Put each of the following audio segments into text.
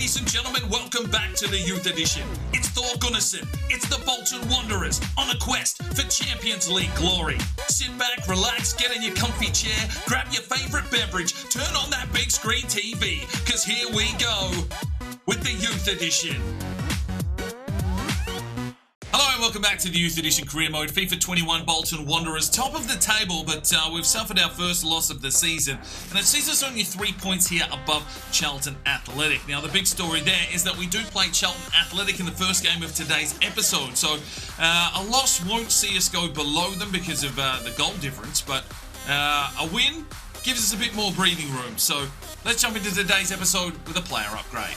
ladies and gentlemen, welcome back to the Youth Edition. It's Thor Gunnarsson, it's the Bolton Wanderers on a quest for Champions League glory. Sit back, relax, get in your comfy chair, grab your favourite beverage, turn on that big screen TV, because here we go with the Youth Edition. Hello and welcome back to the Youth Edition Career Mode. FIFA 21 Bolton Wanderers, top of the table, but we've suffered our first loss of the season, and it sees us only 3 points here above Charlton Athletic. Now, the big story there is that we do play Charlton Athletic in the first game of today's episode, so a loss won't see us go below them because of the goal difference, but a win gives us a bit more breathing room. So let's jump into today's episode with a player upgrade.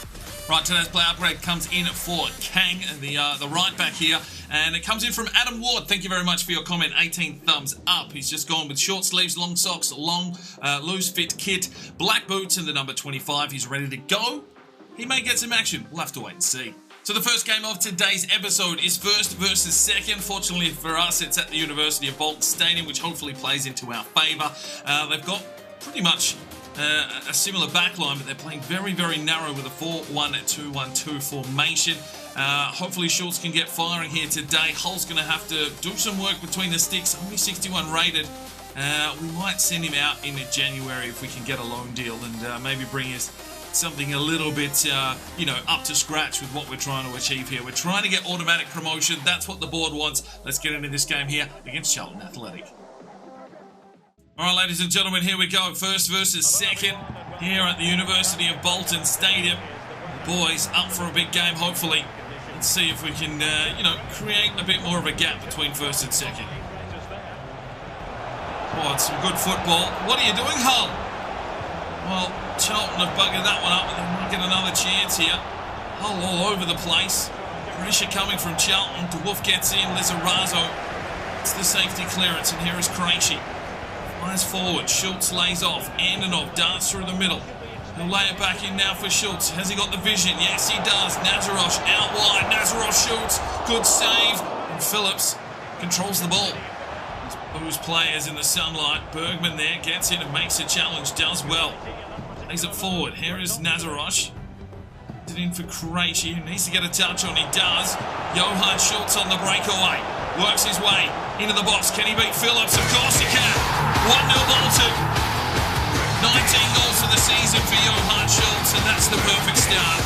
Right, today's player upgrade comes in for Kang, the right back here, and it comes in from Adam Ward. Thank you very much for your comment. 18 thumbs up. He's just gone with short sleeves, long socks, long loose fit kit, black boots, and the number 25. He's ready to go. He may get some action. We'll have to wait and see. So the first game of today's episode is first versus second. Fortunately for us, it's at the University of Bolton Stadium, which hopefully plays into our favour. They've got pretty much a similar backline, but they're playing very, very narrow with a 4-1-2-1-2 formation. Hopefully Schultz can get firing here today. Hull's going to have to do some work between the sticks. Only 61 rated. We might send him out in January if we can get a loan deal and maybe bring us something a little bit, up to scratch with what we're trying to achieve here. We're trying to get automatic promotion. That's what the board wants. Let's get into this game here against Charlton Athletic. All right, ladies and gentlemen, here we go. First versus second here at the University of Bolton Stadium. The boys up for a big game, hopefully. Let's see if we can, create a bit more of a gap between first and second. Oh, it's some good football. What are you doing, Hull? Well, Charlton have buggered that one up, but they might get another chance here. Hull all over the place. Pressure coming from Charlton. DeWolf gets in. Lizarazo. It's the safety clearance, and here is Krejci. Flies forward, Schultz lays off, Andenov darts through the middle. He'll lay it back in now for Schultz. Has he got the vision? Yes, he does. Nazarosh out wide. Nazarosh shoots. Good save. And Phillips controls the ball. Those players in the sunlight. Bergman there gets in and makes a challenge. Does well. Lays it forward. Here is Nazarosh. It in for Krejci, who needs to get a touch on. He does. Johan Schultz on the breakaway. Works his way into the box. Can he beat Phillips? Of course he can. 1-0 Bolton. 19 goals for the season for Johan Schultz, and that's the perfect start.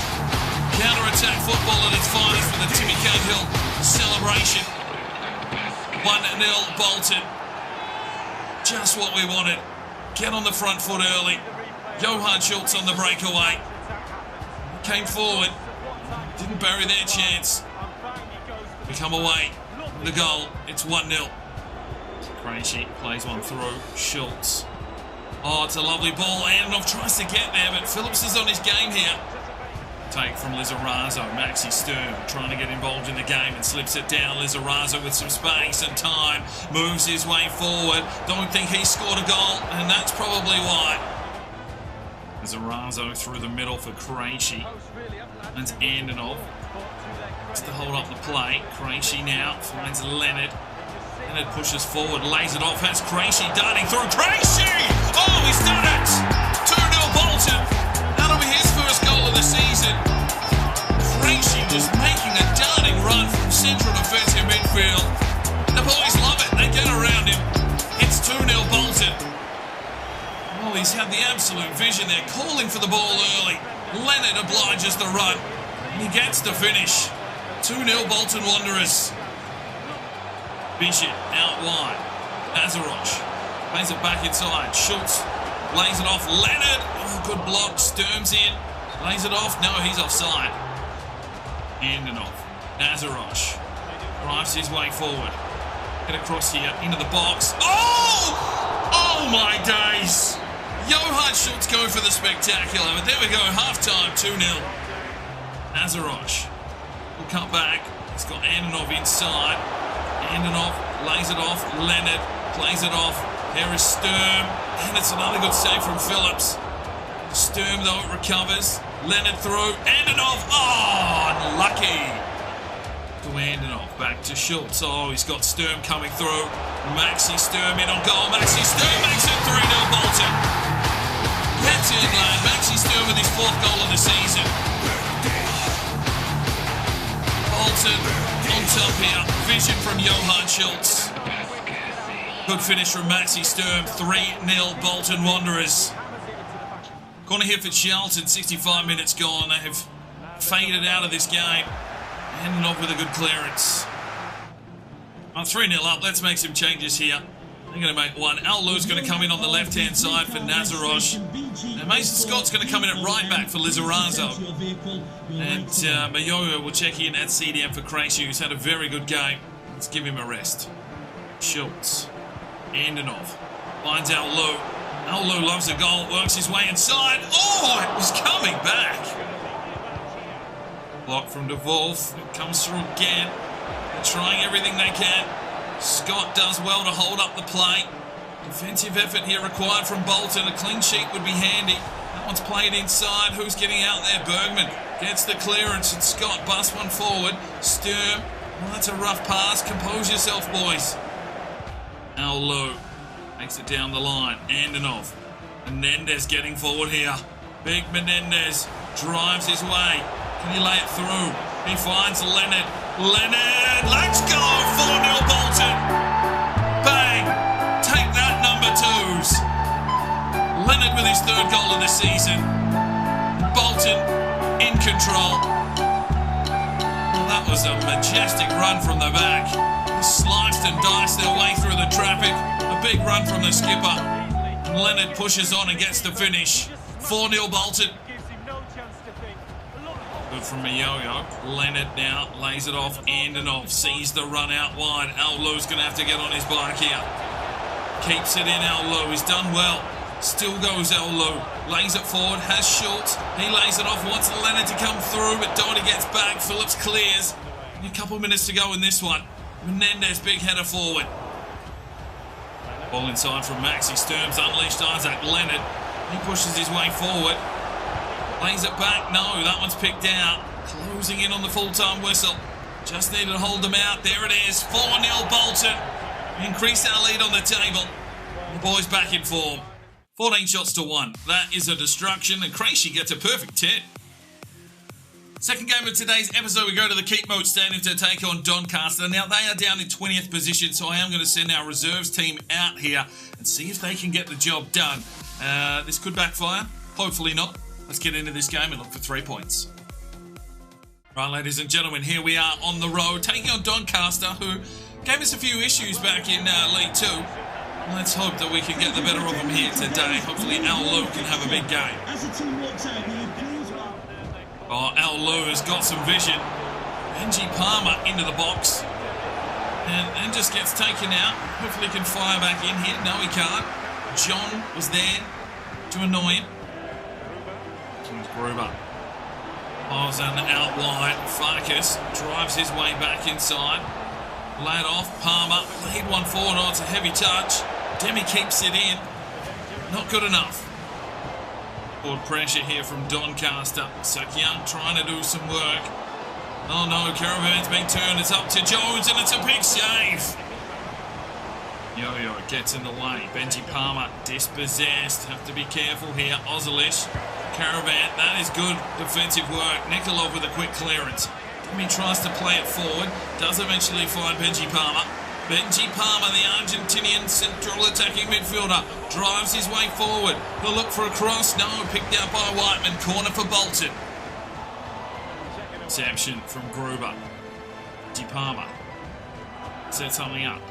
Counter-attack football at its finest with a Timmy Cahill celebration. 1-0 Bolton. Just what we wanted. Get on the front foot early. Johan Schultz on the breakaway. Came forward. Didn't bury their chance. We come away with the goal. It's 1-0. Krejci plays one through. Schultz. Oh, it's a lovely ball. Andenov tries to get there, but Phillips is on his game here. Take from Lizarazo. Maxi Sturm trying to get involved in the game and slips it down. Lizarazo with some space and time. Moves his way forward. Don't think he scored a goal, and that's probably why. Lizarazo through the middle for Krejci. That's Andenov. It's to hold up the play. Krejci now finds Leonard. Leonard pushes forward, lays it off. Has Krejci darting through. Krejci! Oh, he's done it! 2-0 Bolton. That'll be his first goal of the season. Krejci just making a darting run from central defensive midfield. The boys love it. They get around him. It's 2-0 Bolton. Well, he's had the absolute vision there, calling for the ball early. Leonard obliges the run, and he gets the finish. 2-0 Bolton Wanderers. Bishop out wide. Nazarosh plays it back inside. Schultz lays it off. Leonard, oh, good block. Sturm's in. Lays it off. No, he's offside. Andenov. Nazarosh drives his way forward. Get across here into the box. Oh! Oh my days! Johan Schultz going for the spectacular, but there we go, half-time, 2-0. Nazarosh will cut back. He's got Andenov inside. Andenov lays it off. Leonard plays it off. Here is Sturm, and it's another good save from Phillips. Sturm, though, it recovers. Leonard through. Andenov, oh, unlucky. To Andenov, back to Schultz. Oh, he's got Sturm coming through. Maxi Sturm in on goal. Maxi Sturm makes it 3-0 Bolton. That's it, lad. Maxi Sturm with his 4th goal of the season. here. Vision from Johan Schultz. Good finish from Maxi Sturm. 3-0 Bolton Wanderers. Corner here for Charlton. 65 minutes gone. They have faded out of this game. Ending off with a good clearance. 3-0 up. Let's make some changes here. They're going to make one. Al Lou's going to come in on the left-hand side for Nazarosh. Now Mason Scott's going to come in at right back for Lizarazo. And Mayoyo will check in at CDM for Krejci, who's had a very good game. Let's give him a rest. Schultz. And off. Finds Al Lou. Al Lou loves the goal. Works his way inside. Oh, it was coming back. Block from De Wolf. It comes through again. They're trying everything they can. Scott does well to hold up the play. Defensive effort here required from Bolton. A clean sheet would be handy. That one's played inside. Who's getting out there? Bergman gets the clearance and Scott busts one forward. Sturm. Well, that's a rough pass. Compose yourself, boys. Al Lou makes it down the line. Andanov. Menendez getting forward here. Big Menendez drives his way. Can he lay it through? He finds Leonard. Leonard, let's go! 4-0 Bolton. Bang! Take that, number 2s. Leonard with his 3rd goal of the season. Bolton in control. Well, that was a majestic run from the back. They sliced and diced their way through the traffic. A big run from the skipper. And Leonard pushes on and gets the finish. 4-0 Bolton. Good from Mayoyo. Leonard now lays it off and off. Sees the run out wide. Al Lou's going to have to get on his bike here. Keeps it in Al Lou. He's done well. Still goes Al Lou. Lays it forward. Has Schultz. He lays it off. Wants Leonard to come through, but Doherty gets back. Phillips clears. A couple of minutes to go in this one. Menendez, big header forward. Ball inside from Maxi Sturm's unleashed Isaac Leonard. He pushes his way forward. Lays it back. No, that one's picked out. Closing in on the full-time whistle. Just needed to hold them out. There it is. 4-0 Bolton. Increase our lead on the table. The boys back in form. 14 shots to 1. That is a destruction, and Krejci gets a perfect 10. Second game of today's episode, we go to the Keep Mode Stadium to take on Doncaster. Now, they are down in 20th position, so I am going to send our reserves team out here and see if they can get the job done. This could backfire. Hopefully not. Let's get into this game and look for 3 points. Right, ladies and gentlemen, here we are on the road, taking on Doncaster, who gave us a few issues back in League 2. Let's hope that we can get the better of them here today. Hopefully Al Lou can have a big game. Oh, Al Lou has got some vision. Benji Palmer into the box. And just gets taken out. Hopefully he can fire back in here. No, he can't. John was there to annoy him. Gruber. Ozan out wide. Farkas drives his way back inside. Laid off. Palmer laid one forward. Oh, it's a heavy touch. Demi keeps it in. Not good enough. Forward pressure here from Doncaster. Sakyang trying to do some work. Oh no, Caravan's being turned. It's up to Jones and it's a big save. Yo-Yo gets in the way. Benji Palmer dispossessed. Have to be careful here. Ozilish. Caravan, that is good defensive work. Nikolov with a quick clearance. Demi tries to play it forward. Does eventually find Benji Palmer. Benji Palmer, the Argentinian central attacking midfielder, drives his way forward. He'll look for a cross. No, picked out by Whiteman. Corner for Bolton. Reception from Gruber. Benji Palmer set something up.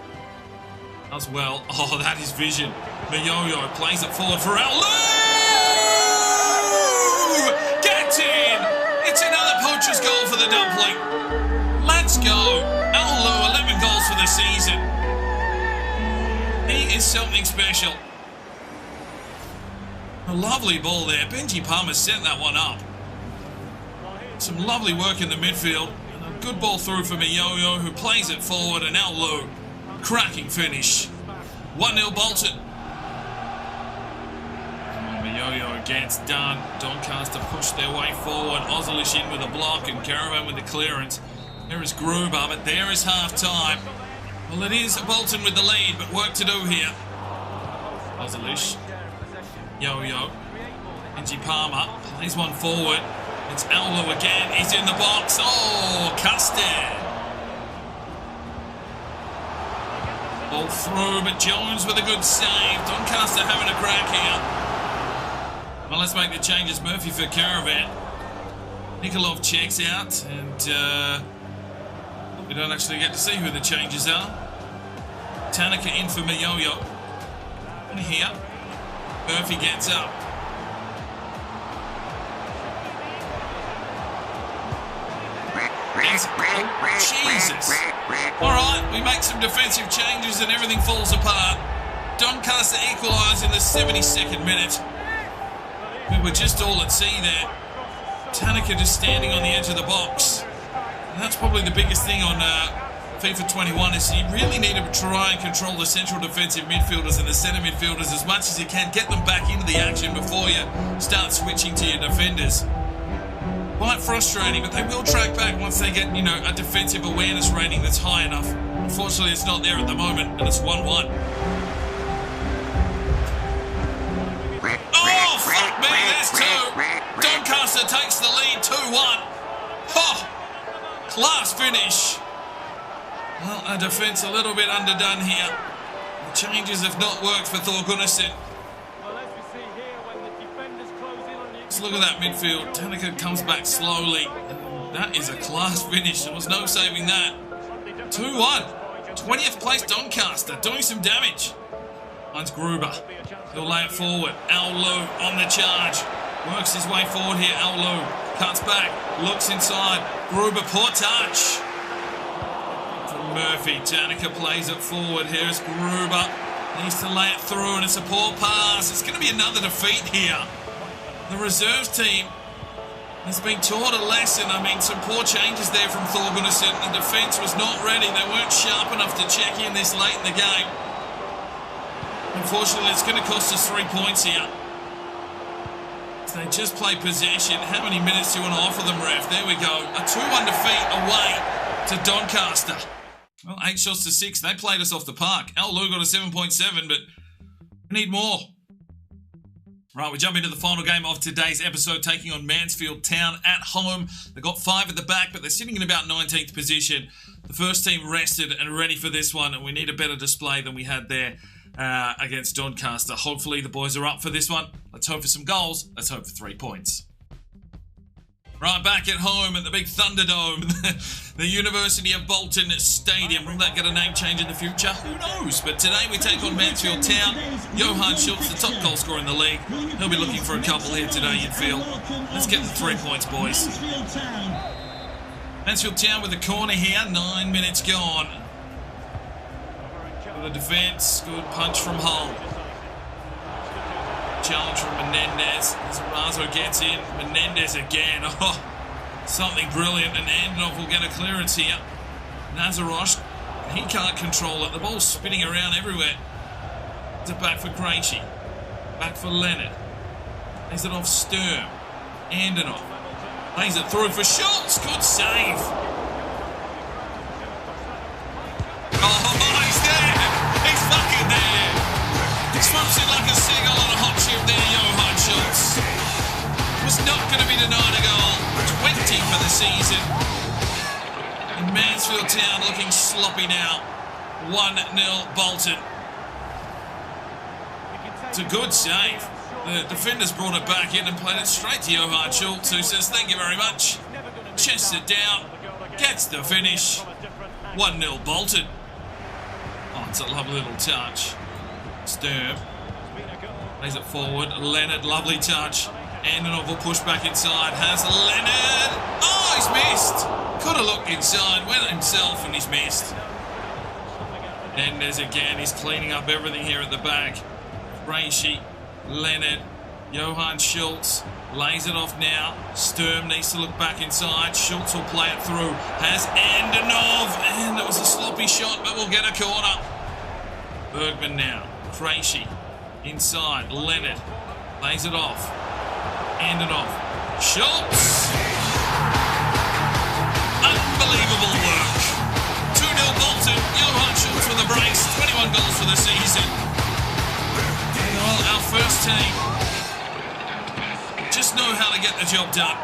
Does well. Oh, that is vision. Mayoyo plays it forward for Al Lou! Gets in! It's another poacher's goal for the dumpling. Let's go. Al Lou, 11 goals for the season. He is something special. A lovely ball there. Benji Palmer sent that one up. Some lovely work in the midfield. And a good ball through for Mayoyo, who plays it forward, and Al Lou. Cracking finish. 1-0 Bolton. Mayoyo gets done. Doncaster push their way forward. Ozilish in with a block and Caravan with the clearance. There is Gruber, but there is half-time. Well, it is Bolton with the lead, but work to do here. Ozilish. Yo-Yo. Benji Palmer plays one forward. It's Al Lou again. He's in the box. Oh, Custard. Ball through, but Jones with a good save. Doncaster having a crack here. Well, let's make the changes. Murphy for Caravan. Nikolov checks out, and we don't actually get to see who the changes are. Tanaka in for Miyoyo. And here, Murphy gets up. Jesus. Alright, we make some defensive changes and everything falls apart. Doncaster equalise in the 72nd minute. We were just all at sea there. Tanaka just standing on the edge of the box. And that's probably the biggest thing on FIFA 21 is you really need to try and control the central defensive midfielders and the centre midfielders as much as you can. Get them back into the action before you start switching to your defenders. Quite frustrating, but they will track back once they get, a defensive awareness rating that's high enough. Unfortunately, it's not there at the moment, and it's 1-1. Oh, fuck me, there's two. Doncaster takes the lead, 2-1. Oh, class finish. Well, our defence a little bit underdone here. The changes have not worked for Thor Gunnarsson. Let's look at that midfield. Tanaka comes back slowly. That is a class finish. There was no saving that. 2-1. 20th place Doncaster, doing some damage. Mine's Gruber. He'll lay it forward. Aulu on the charge. Works his way forward here. Aulu cuts back. Looks inside. Gruber, poor touch. From Murphy. Tanaka plays it forward. Here's Gruber. Needs to lay it through, and it's a poor pass. It's going to be another defeat here. The reserves team has been taught a lesson. I mean, some poor changes there from Thor Gunnarsson. The defence was not ready. They weren't sharp enough to check in this late in the game. Unfortunately, it's going to cost us 3 points here. They just play possession. How many minutes do you want to offer them, ref? There we go. A 2-1 defeat away to Doncaster. Well, 8 shots to 6. They played us off the park. Aulu got a 7.7, but we need more. Right, we jump into the final game of today's episode, taking on Mansfield Town at home. They've got 5 at the back, but they're sitting in about 19th position. The first team rested and ready for this one, and we need a better display than we had there against Doncaster. Hopefully the boys are up for this one. Let's hope for some goals. Let's hope for 3 points. Right, back at home at the big Thunderdome, the University of Bolton Stadium. Will that get a name change in the future? Who knows? But today we take on Mansfield Town. Johan Schultz, the top goal scorer in the league. He'll be looking for a couple here today, you'd feel. Let's get the 3 points, boys. Mansfield Town with a corner here. 9 minutes gone. For the defence, good punch from Hull. Challenge from Menendez as Razo gets in. Menendez again. Oh, something brilliant. And Andonov will get a clearance here. Nazarosh, he can't control it. The ball's spinning around everywhere. It's it back for Krejci. Back for Leonard. Lays it off Sturm. Andonov. Lays it through for Schultz. Good save. Oh, he's there. He's fucking there. Swamps it like a seagull on a hot chip there, Johan Schultz. Was not going to be denied a goal. 20 for the season. And Mansfield Town looking sloppy now. 1-0 Bolton. It's a good save. The defenders brought it back in and played it straight to Johan Schultz, who says thank you very much. Chests it down. Gets the finish. 1-0 Bolton. Oh, it's a lovely little touch. Sturm lays it forward. Leonard, lovely touch. Andonov will push back inside. Has Leonard. Oh, he's missed. Could have looked inside. Went himself and he's missed. Menendez again. He's cleaning up everything here at the back. Krejci, Leonard, Johan Schultz lays it off now. Sturm needs to look back inside. Schultz will play it through. Has Andonov. And it was a sloppy shot, but we'll get a corner. Bergman now. Krejci inside. Leonard lays it off. Andonov. Schultz. Unbelievable work. 2-0 Bolton. Johan Schultz with a brace. 21 goals for the season. Well, our first team just know how to get the job done.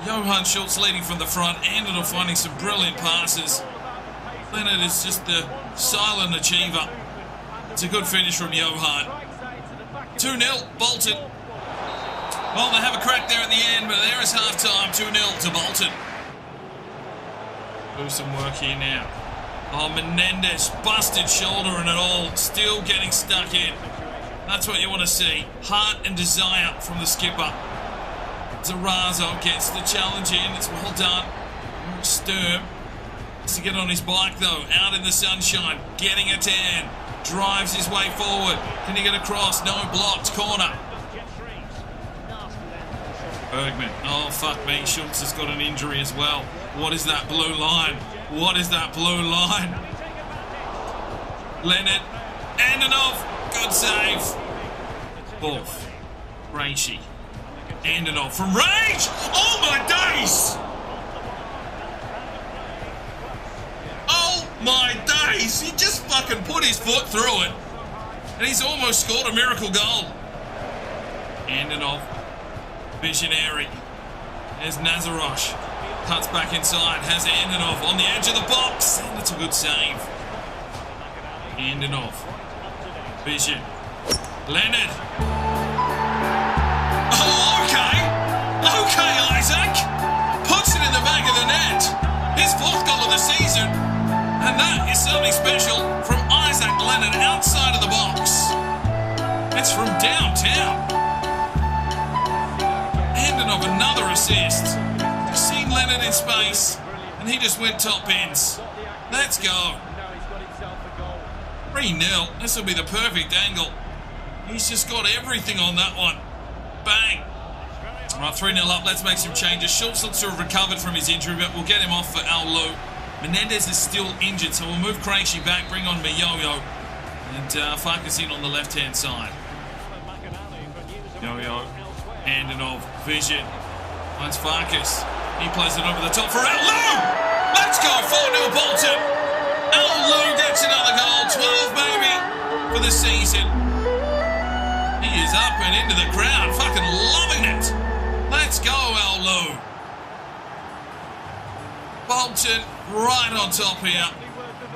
Johan Schultz leading from the front. Andonov finding some brilliant passes. Leonard is just the silent achiever. It's a good finish from Johan. 2-0, Bolton. Well, they have a crack there at the end, but there is half-time. 2-0 to Bolton. Do some work here now. Oh, Menendez, busted shoulder and it all, still getting stuck in. That's what you want to see. Heart and desire from the skipper. Zarazo gets the challenge in. It's well done. Sturm has to get on his bike though. Out in the sunshine, getting a tan. Drives his way forward. Can he get across? No, blocked. Corner. Bergman. Oh, fuck me. Schultz has got an injury as well. What is that blue line? What is that blue line? Leonard. Antonov. Good save. Wolf. Reishi. Antonov from range. Oh my days! Oh my days! He just fucking put his foot through it. And he's almost scored a miracle goal. Antonov. Visionary. There's Nazarosh. Cuts back inside. Has Antonov on the edge of the box. And it's a good save. Antonov. Vision. Leonard. Oh, okay. Okay, Isaac. Puts it in the back of the net. His 4th goal of the season. And that is something special from Isaac Leonard outside of the box. It's from downtown. Of another assist. Just seen Leonard in space and he just went top ends. Let's go. 3-0. This will be the perfect angle. He's just got everything on that one. Bang. Alright, 3-0 up. Let's make some changes. Schultz looks to have recovered from his injury, but we'll get him off for Al Lou. Menendez is still injured, so we'll move Krejci back, bring on Miyoyo, and Farkas in on the left-hand side. Yo-yo. Antonov, Vision, finds Farkas. He plays it over the top for Al Lou! Let's go, 4-0 Bolton! Al Lou gets another goal, 12 maybe, for the season. He is up and into the crowd, fucking loving it. Let's go, Al Lou. Bolton right on top here.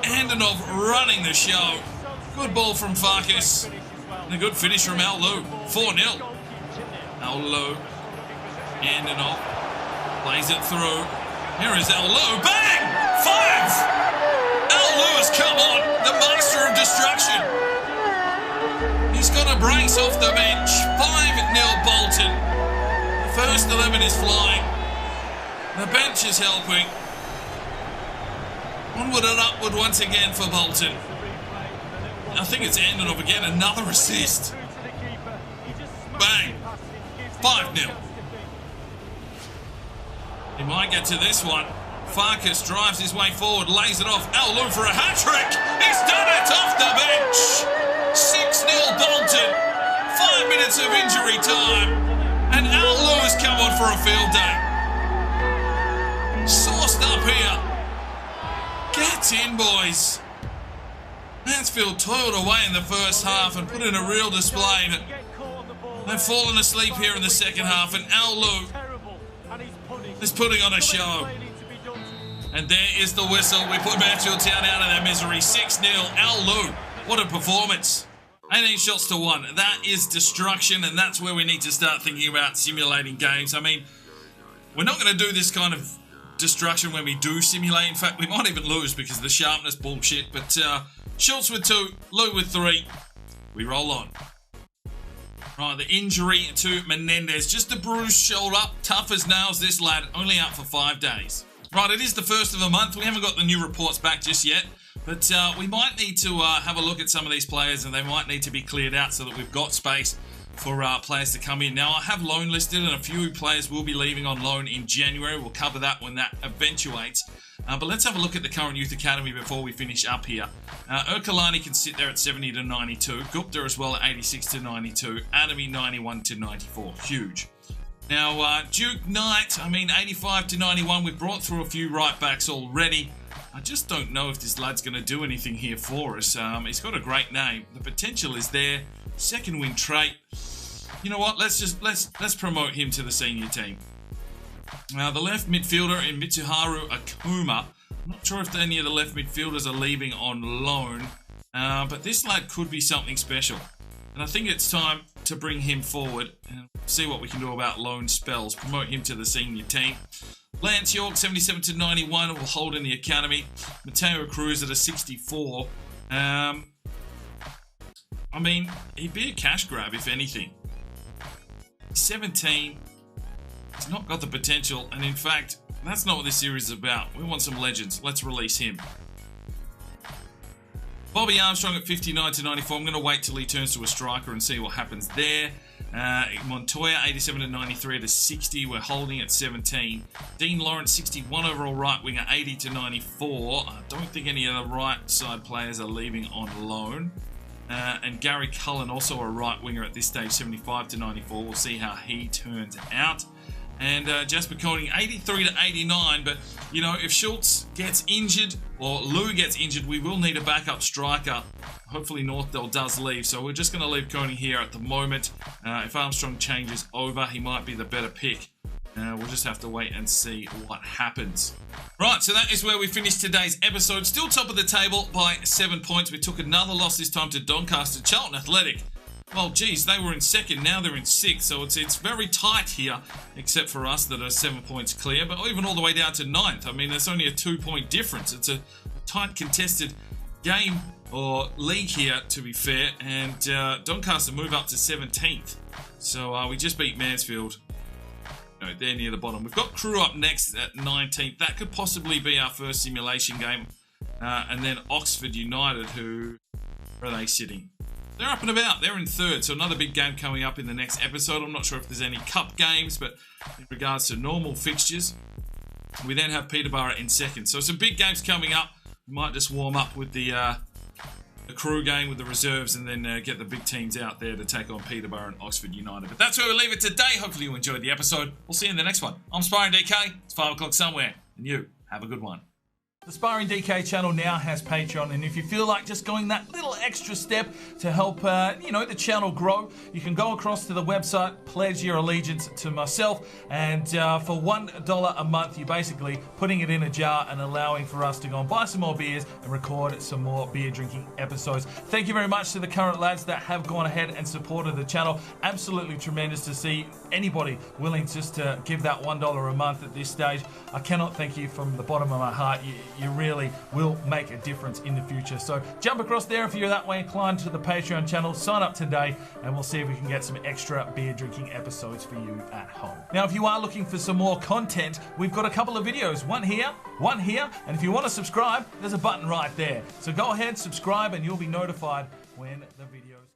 Antonov running the show. Good ball from Farkas. And a good finish from Al Lou, 4-0. Al Lou. Antonov plays it through. Here is Al Lou. Bang! 5! Al Lou has come on. The master of destruction. He's got a brace off the bench. 5-0 Bolton. The first 11 is flying. The bench is helping. Onward and upward once again for Bolton. I think it's Antonov again. Another assist. Bang! 5-0. He might get to this one. Farkas drives his way forward, lays it off. Al Lou for a hat-trick. He's done it off the bench. 6-0 Bolton. 5 minutes of injury time. And Al Lou has come on for a field day. Sauced up here. Get in, boys. Mansfield toiled away in the first half and put in a real display, but they've fallen asleep here in the second half, and Al Lou is putting on a show. And there is the whistle. We put Mansfield Town out of their misery. 6-0. Al Lou. What a performance. 18 shots to 1. That is destruction, and that's where we need to start thinking about simulating games. I mean, we're not going to do this kind of destruction when we do simulate. In fact, we might even lose because of the sharpness bullshit. But Schultz with 2, Lou with 3. We roll on. Right, the injury to Menendez. Just a bruised shoulder. Tough as nails, this lad. Only out for 5 days. Right, it is the first of the month. We haven't got the new reports back just yet. But we might need to have a look at some of these players, and they might need to be cleared out so that we've got space for players to come in. Now, I have loan listed, and a few players will be leaving on loan in January. We'll cover that when that eventuates. But let's have a look at the current youth academy before we finish up here. Erkalani can sit there at 70 to 92. Gupta as well at 86 to 92. Adami 91 to 94. Huge. Now, Duke Knight, 85 to 91. We've brought through a few right backs already. I just don't know if this lad's going to do anything here for us. He's got a great name. The potential is there. Second win trait. You know what? Let's promote him to the senior team. Now, the left midfielder in Mitsuharu Akuma. I'm not sure if any of the left midfielders are leaving on loan, but this lad could be something special. And I think it's time to bring him forward and see what we can do about loan spells. Promote him to the senior team. Lance York, 77 to 91, will hold in the academy. Mateo Cruz at a 64. I mean, he'd be a cash grab if anything. 17. He's not got the potential, and in fact, that's not what this series is about. We want some legends. Let's release him. Bobby Armstrong at 59 to 94. I'm going to wait till he turns to a striker and see what happens there. Montoya, 87 to 93 at a 60. We're holding at 17. Dean Lawrence, 61 overall right winger, 80 to 94. I don't think any of the right side players are leaving on loan. And Gary Cullen, also a right winger at this stage, 75 to 94. We'll see how he turns out. And Jasper Koenig, 83 to 89. But, you know, if Schultz gets injured or Lou gets injured, we will need a backup striker. Hopefully Northdale does leave. So we're just going to leave Koenig here at the moment. If Armstrong changes over, he might be the better pick. We'll just have to wait and see what happens. Right, so that is where we finished today's episode. Still top of the table by 7 points. We took another loss this time to Doncaster. Charlton Athletic, well, geez, they were in second, now they're in sixth, so it's very tight here, except for us that are 7 points clear, but even all the way down to ninth. I mean, there's only a 2-point difference. It's a tight contested game or league here, to be fair, and Doncaster move up to 17th. So we just beat Mansfield. No, they're near the bottom. We've got Crewe up next at 19th. That could possibly be our first simulation game. And then Oxford United, where are they sitting? They're up and about. They're in third, so another big game coming up in the next episode. I'm not sure if there's any cup games, but in regards to normal fixtures, we then have Peterborough in second. So some big games coming up. We might just warm up with the Crewe game with the reserves and then get the big teams out there to take on Peterborough and Oxford United. But that's where we leave it today. Hopefully you enjoyed the episode. We'll see you in the next one. I'm Sparring DK. It's 5 o'clock somewhere, and you have a good one. The Sparring DK channel now has Patreon, and if you feel like just going that little extra step to help, the channel grow, you can go across to the website, pledge your allegiance to myself, and for $1 a month, you're basically putting it in a jar and allowing for us to go and buy some more beers and record some more beer drinking episodes. Thank you very much to the current lads that have gone ahead and supported the channel. Absolutely tremendous to see anybody willing just to give that $1 a month at this stage. I cannot thank you from the bottom of my heart. You really will make a difference in the future. So jump across there if you're that way inclined to the Patreon channel. Sign up today and we'll see if we can get some extra beer drinking episodes for you at home. Now, if you are looking for some more content, we've got a couple of videos. One here, and if you want to subscribe, there's a button right there. So go ahead, subscribe, and you'll be notified when the videos